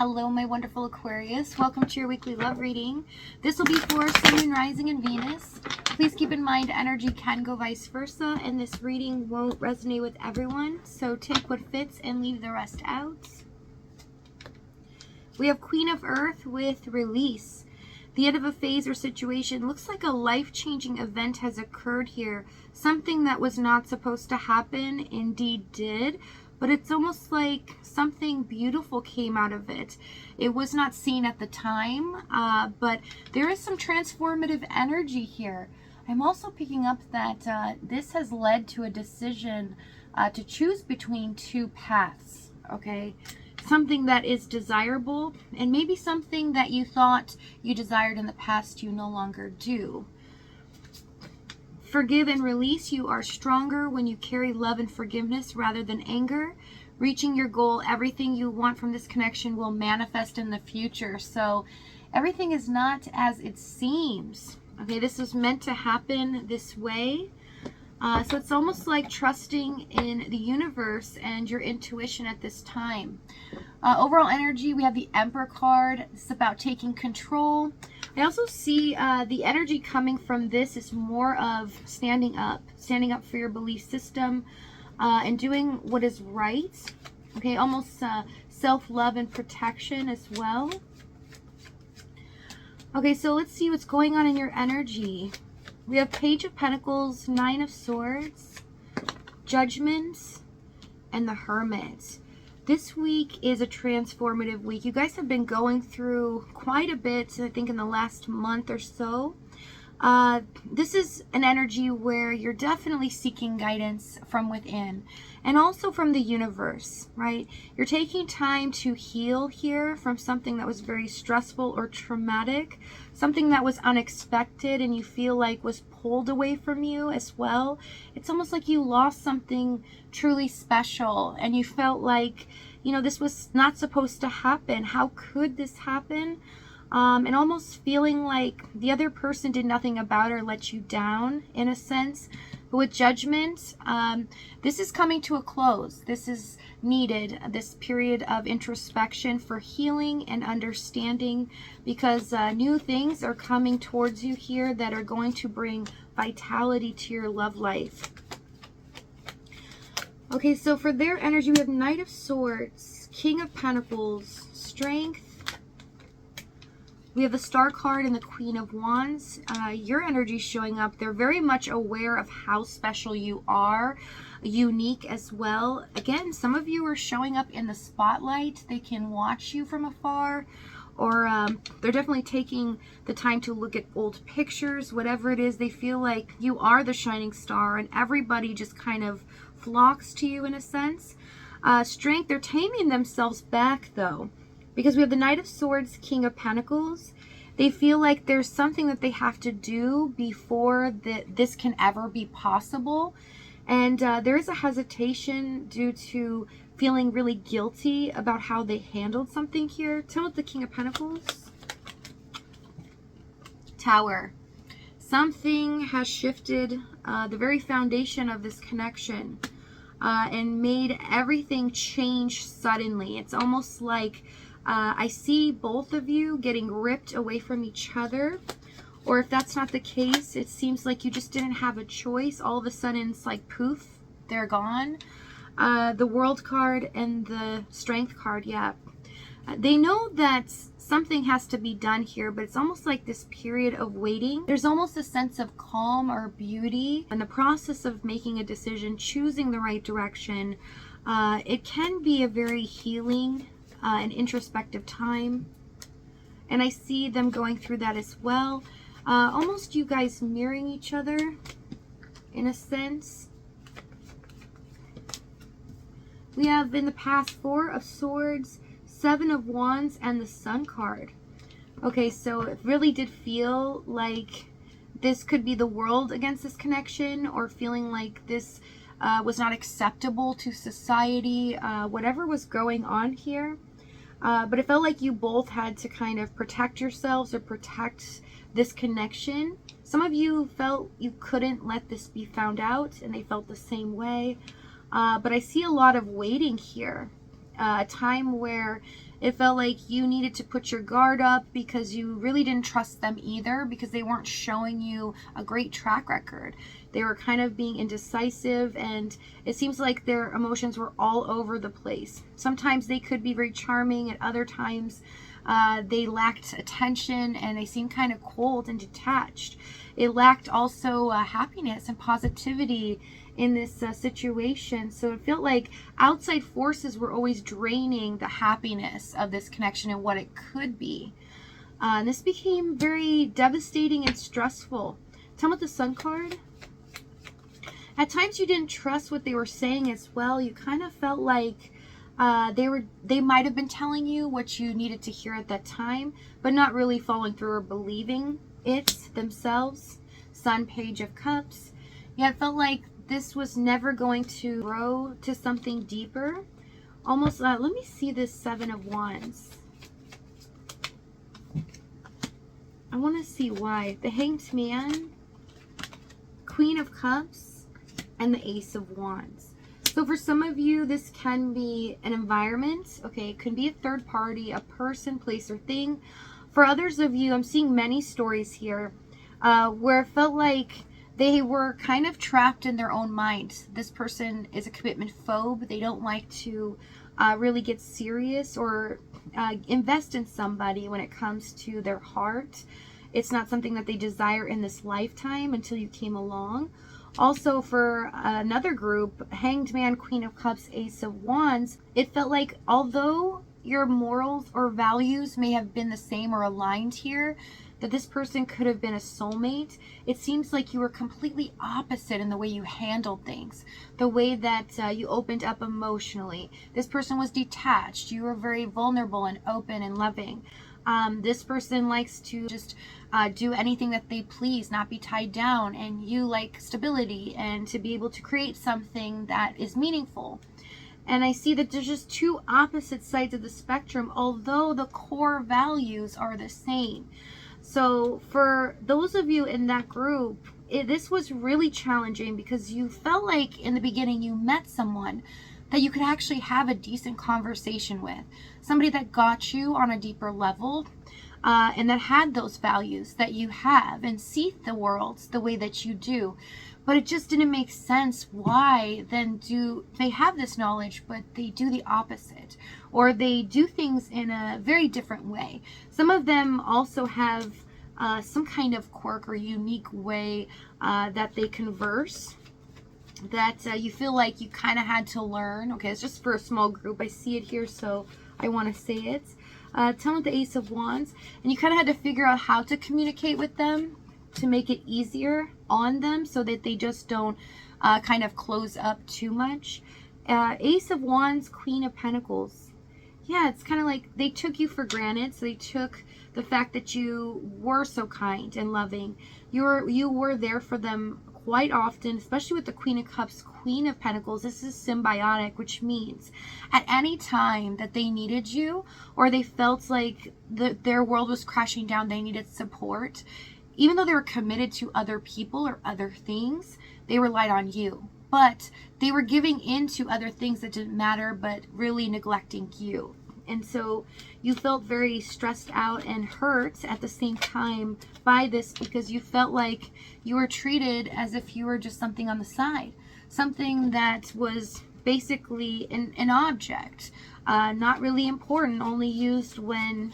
Hello, my wonderful Aquarius. Welcome to your weekly love reading. This will be for Sun, Moon, Rising, and Venus. Please keep in mind energy can go vice versa, and this reading won't resonate with everyone. So take what fits and leave the rest out. We have Queen of Earth with release. The end of a phase or situation. Looks like a life-changing event has occurred here. Something that was not supposed to happen indeed did. But it's almost like something beautiful came out of it. It was not seen at the time, but there is some transformative energy here. I'm also picking up that this has led to a decision to choose between two paths, okay? Something that is desirable, and maybe something that you thought you desired in the past you no longer do. Forgive and release. You are stronger when you carry love and forgiveness rather than anger. Reaching your goal, everything you want from this connection will manifest in the future. So everything is not as it seems. Okay, this was meant to happen this way. So it's almost like trusting in the universe and your intuition at this time. Overall energy, we have the Emperor card. It's about taking control. I also see the energy coming from this is more of standing up for your belief system and doing what is right. Okay, almost self-love and protection as well. Okay, so let's see what's going on in your energy. We have Page of Pentacles, Nine of Swords, Judgment, and the Hermit. This week is a transformative week. You guys have been going through quite a bit, I think, in the last month or so. This is an energy where you're definitely seeking guidance from within and also from the universe, right? You're taking time to heal here from something that was very stressful or traumatic, something that was unexpected and you feel like was pulled away from you as well. It's almost like you lost something truly special and you felt like, you know, this was not supposed to happen. How could this happen? And almost feeling like the other person did nothing about it or let you down in a sense. But with Judgment, this is coming to a close. This is needed, this period of introspection for healing and understanding, because new things are coming towards you here that are going to bring vitality to your love life. Okay, so for their energy, we have Knight of Swords, King of Pentacles, Strength. We have a Star card and the Queen of Wands. Your energy is showing up. They're very much aware of how special you are, unique as well. Again, some of you are showing up in the spotlight. They can watch you from afar, or they're definitely taking the time to look at old pictures, whatever it is. They feel like you are the shining star and everybody just kind of flocks to you in a sense. Strength, they're taming themselves back though, because we have the Knight of Swords, King of Pentacles. They feel like there's something that they have to do before this can ever be possible. And there is a hesitation due to feeling really guilty about how they handled something here. Tell with the King of Pentacles. Tower. Something has shifted the very foundation of this connection and made everything change suddenly. It's almost like I see both of you getting ripped away from each other, or if that's not the case, it seems like you just didn't have a choice. All of a sudden it's like poof, they're gone. The World card and the Strength card, yeah. They know that something has to be done here, but it's almost like this period of waiting. There's almost a sense of calm or beauty in the process of making a decision, choosing the right direction. It can be a very healing an introspective time, and I see them going through that as well. Almost you guys mirroring each other in a sense. We have in the past Four of Swords, Seven of Wands, and the Sun card. Okay, so it really did feel like this could be the world against this connection, or feeling like this was not acceptable to society, whatever was going on here. But it felt like you both had to kind of protect yourselves or protect this connection. Some of you felt you couldn't let this be found out, and they felt the same way. But I see a lot of waiting here. A time where It felt like you needed to put your guard up because you really didn't trust them either, because they weren't showing you a great track record. They were kind of being indecisive, and it seems like their emotions were all over the place. Sometimes they could be very charming, at other times they lacked attention and they seemed kind of cold and detached. It lacked also happiness and positivity in this situation. So it felt like outside forces were always draining the happiness of this connection and what it could be. And this became very devastating and stressful. Tell me the Sun card. At times you didn't trust what they were saying as well. You kind of felt like they might have been telling you what you needed to hear at that time, but not really following through or believing it themselves. Sun, Page of Cups. Yeah, it felt like this was never going to grow to something deeper. Almost, let me see this Seven of Wands. I want to see why. The Hanged Man, Queen of Cups, and the Ace of Wands. So for some of you, this can be an environment. Okay, it can be a third party, a person, place, or thing. For others of you, I'm seeing many stories here where it felt like they were kind of trapped in their own mind. This person is a commitment phobe. They don't like to really get serious or invest in somebody when it comes to their heart. It's not something that they desire in this lifetime until you came along. Also, for another group, Hanged Man, Queen of Cups, Ace of Wands, it felt like although your morals or values may have been the same or aligned here, that this person could have been a soulmate. It seems like you were completely opposite in the way you handled things, the way that you opened up emotionally. This person was detached. You were very vulnerable and open and loving. This person likes to just do anything that they please, not be tied down, and you like stability and to be able to create something that is meaningful. And I see that there's just two opposite sides of the spectrum, although the core values are the same. So for those of you in that group, this was really challenging because you felt like in the beginning you met someone that you could actually have a decent conversation with, somebody that got you on a deeper level, and that had those values that you have and see the world the way that you do. But it just didn't make sense. Why then do they have this knowledge, but they do the opposite, or they do things in a very different way? Some of them also have some kind of quirk or unique way that they converse, that you feel like you kind of had to learn. Okay, it's just for a small group. I see it here, so I want to say it. Tell me the Ace of Wands, and you kind of had to figure out how to communicate with them to make it easier on them so that they just don't kind of close up too much. Ace of Wands, Queen of Pentacles. Yeah, it's kind of like they took you for granted. So they took the fact that you were so kind and loving. You were there for them quite often, especially with the Queen of Cups, Queen of Pentacles. This is symbiotic, which means at any time that they needed you, or they felt like their world was crashing down, they needed support, even though they were committed to other people or other things, they relied on you. But they were giving in to other things that didn't matter, but really neglecting you. And so you felt very stressed out and hurt at the same time by this, because you felt like you were treated as if you were just something on the side, something that was basically an object, not really important, only used when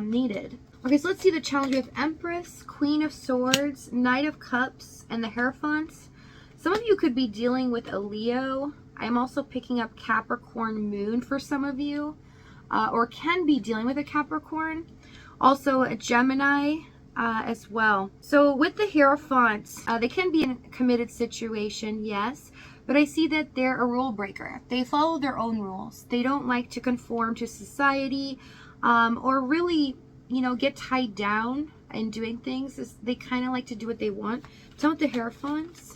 needed. Okay, so let's see the challenge. We have Empress, Queen of Swords, Knight of Cups, and the Hierophant. Some of you could be dealing with a Leo. I'm also picking up Capricorn Moon for some of you, or can be dealing with a Capricorn. Also a Gemini as well. So with the Hierophant, they can be in a committed situation, yes, but I see that they're a rule breaker. They follow their own rules. They don't like to conform to society, or really, you know, get tied down in doing things. They kind of like to do what they want. Tell me the Hierophants.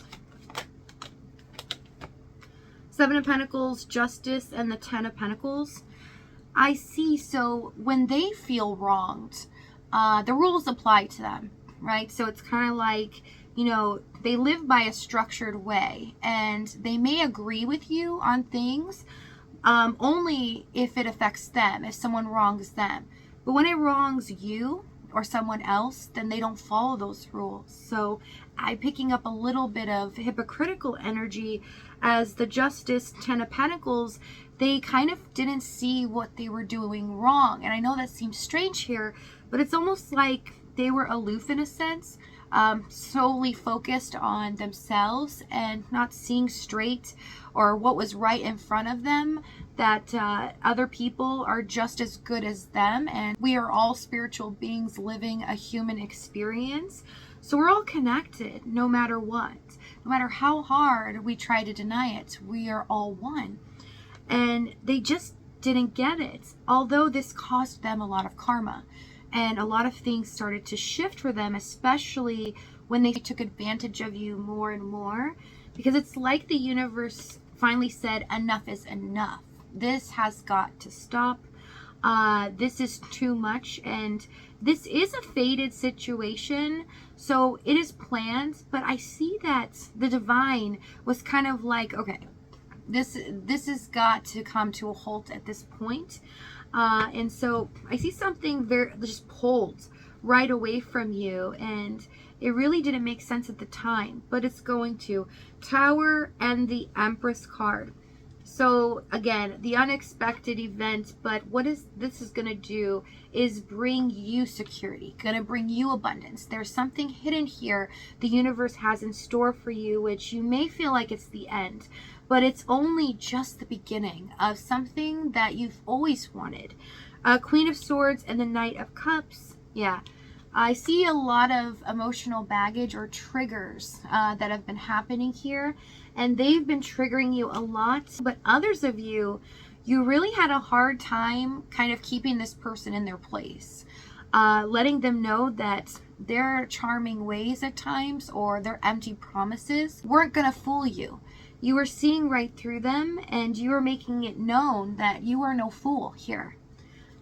Seven of Pentacles, Justice, and the Ten of Pentacles. I see, so when they feel wronged, the rules apply to them, right? So it's kind of like, you know, they live by a structured way, and they may agree with you on things, only if it affects them, if someone wrongs them. But when it wrongs you or someone else, then they don't follow those rules. So I'm picking up a little bit of hypocritical energy as the Justice, 10 of Pentacles. They kind of didn't see what they were doing wrong. And I know that seems strange here, but it's almost like they were aloof in a sense, solely focused on themselves and not seeing straight or what was right in front of them, that other people are just as good as them, and we are all spiritual beings living a human experience. So we're all connected no matter what. No matter how hard we try to deny it, we are all one. And they just didn't get it, although this cost them a lot of karma. And a lot of things started to shift for them, especially when they took advantage of you more and more. Because it's like the universe finally said, enough is enough. This has got to stop. This is too much. And this is a fated situation. So it is planned. But I see that the divine was kind of like, okay, this has got to come to a halt at this point. And so I see something very just pulled right away from you, and it really didn't make sense at the time, but it's going to. Tower and the Empress card. So again, the unexpected event, but what this is going to do is bring you security, going to bring you abundance. There's something hidden here the universe has in store for you, which you may feel like it's the end, but it's only just the beginning of something that you've always wanted. Queen of Swords and the Knight of Cups. Yeah, I see a lot of emotional baggage or triggers that have been happening here, and they've been triggering you a lot. But others of you, you really had a hard time kind of keeping this person in their place, letting them know that their charming ways at times or their empty promises weren't going to fool you. You were seeing right through them, and you were making it known that you are no fool here.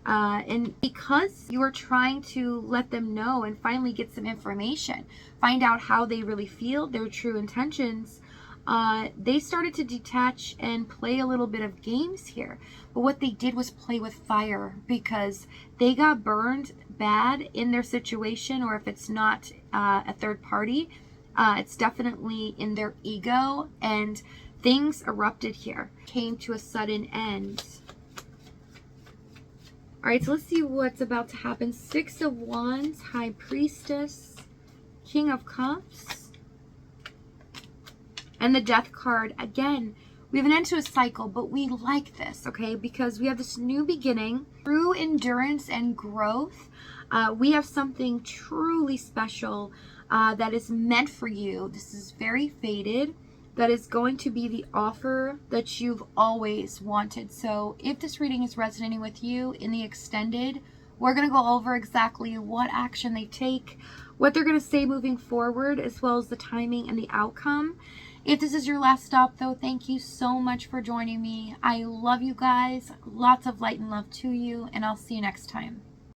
And because you were trying to let them know and finally get some information, find out how they really feel, their true intentions, they started to detach and play a little bit of games here. But what they did was play with fire, because they got burned bad in their situation, or if it's not a third party, it's definitely in their ego, and things erupted here. Came to a sudden end. All right, so let's see what's about to happen. 6 of Wands, High Priestess, King of Cups, and the Death card. Again, we have an end to a cycle, but we like this, okay? Because we have this new beginning. Through endurance and growth, we have something truly special that is meant for you. This is very fated. That is going to be the offer that you've always wanted. So if this reading is resonating with you in the extended, we're going to go over exactly what action they take, what they're going to say moving forward, as well as the timing and the outcome. If this is your last stop, though, thank you so much for joining me. I love you guys. Lots of light and love to you, and I'll see you next time.